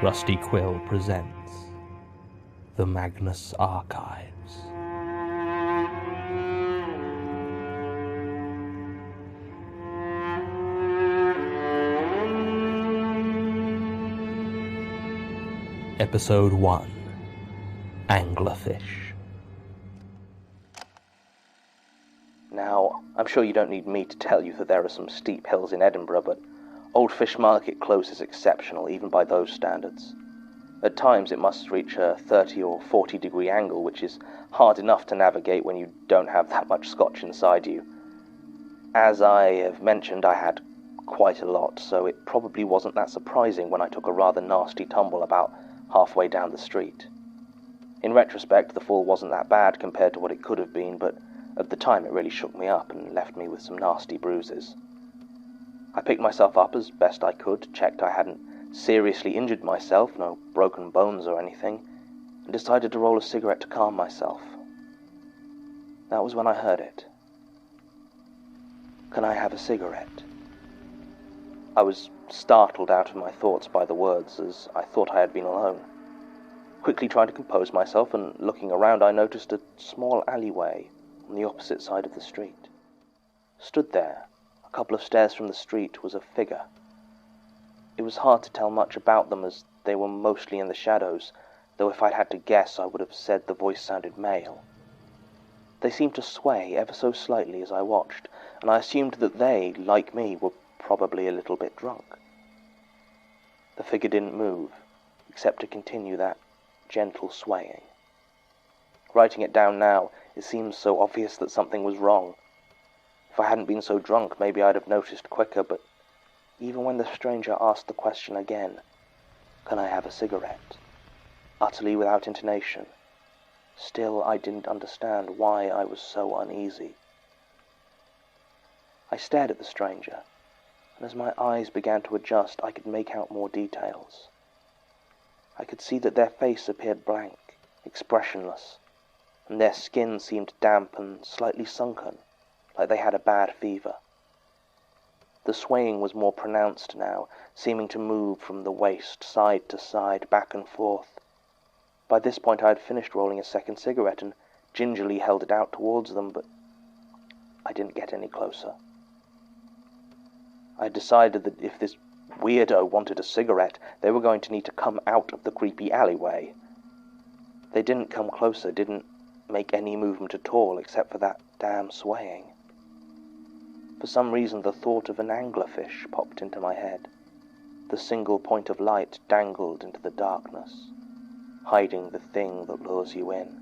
Rusty Quill presents the Magnus Archives. Episode 1, Anglerfish. Now, I'm sure you don't need me to tell you that there are some steep hills in Edinburgh, but Old Fish Market Close is exceptional, even by those standards. At times it must reach a 30 or 40 degree angle, which is hard enough to navigate when you don't have that much scotch inside you. As I have mentioned, I had quite a lot, so it probably wasn't that surprising when I took a rather nasty tumble about halfway down the street. In retrospect, the fall wasn't that bad compared to what it could have been, but at the time it really shook me up and left me with some nasty bruises. I picked myself up as best I could, checked I hadn't seriously injured myself, no broken bones or anything, and decided to roll a cigarette to calm myself. That was when I heard it. "Can I have a cigarette?" I was startled out of my thoughts by the words, as I thought I had been alone. Quickly trying to compose myself and looking around, I noticed a small alleyway on the opposite side of the street. Stood there, a couple of stairs from the street, was a figure. It was hard to tell much about them as they were mostly in the shadows, though if I'd had to guess I would have said the voice sounded male. They seemed to sway ever so slightly as I watched, and I assumed that they, like me, were probably a little bit drunk. The figure didn't move, except to continue that gentle swaying. Writing it down now, it seems so obvious that something was wrong. If I hadn't been so drunk, maybe I'd have noticed quicker, but even when the stranger asked the question again, "Can I have a cigarette?" utterly without intonation, still I didn't understand why I was so uneasy. I stared at the stranger, and as my eyes began to adjust, I could make out more details. I could see that their face appeared blank, expressionless, and their skin seemed damp and slightly sunken, like they had a bad fever. The swaying was more pronounced now, seeming to move from the waist side to side, back and forth. By this point I had finished rolling a second cigarette and gingerly held it out towards them, but I didn't get any closer. I decided that if this weirdo wanted a cigarette, they were going to need to come out of the creepy alleyway. They didn't come closer, didn't make any movement at all, except for that damn swaying. For some reason, the thought of an anglerfish popped into my head. The single point of light dangled into the darkness, hiding the thing that lures you in.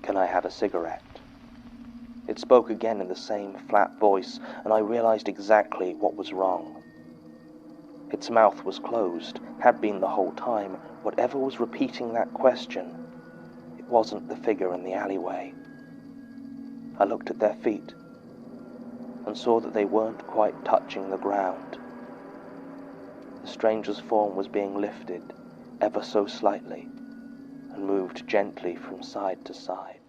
"Can I have a cigarette?" It spoke again in the same flat voice, and I realized exactly what was wrong. Its mouth was closed, had been the whole time. Whatever was repeating that question, it wasn't the figure in the alleyway. I looked at their feet and saw that they weren't quite touching the ground. The stranger's form was being lifted ever so slightly and moved gently from side to side.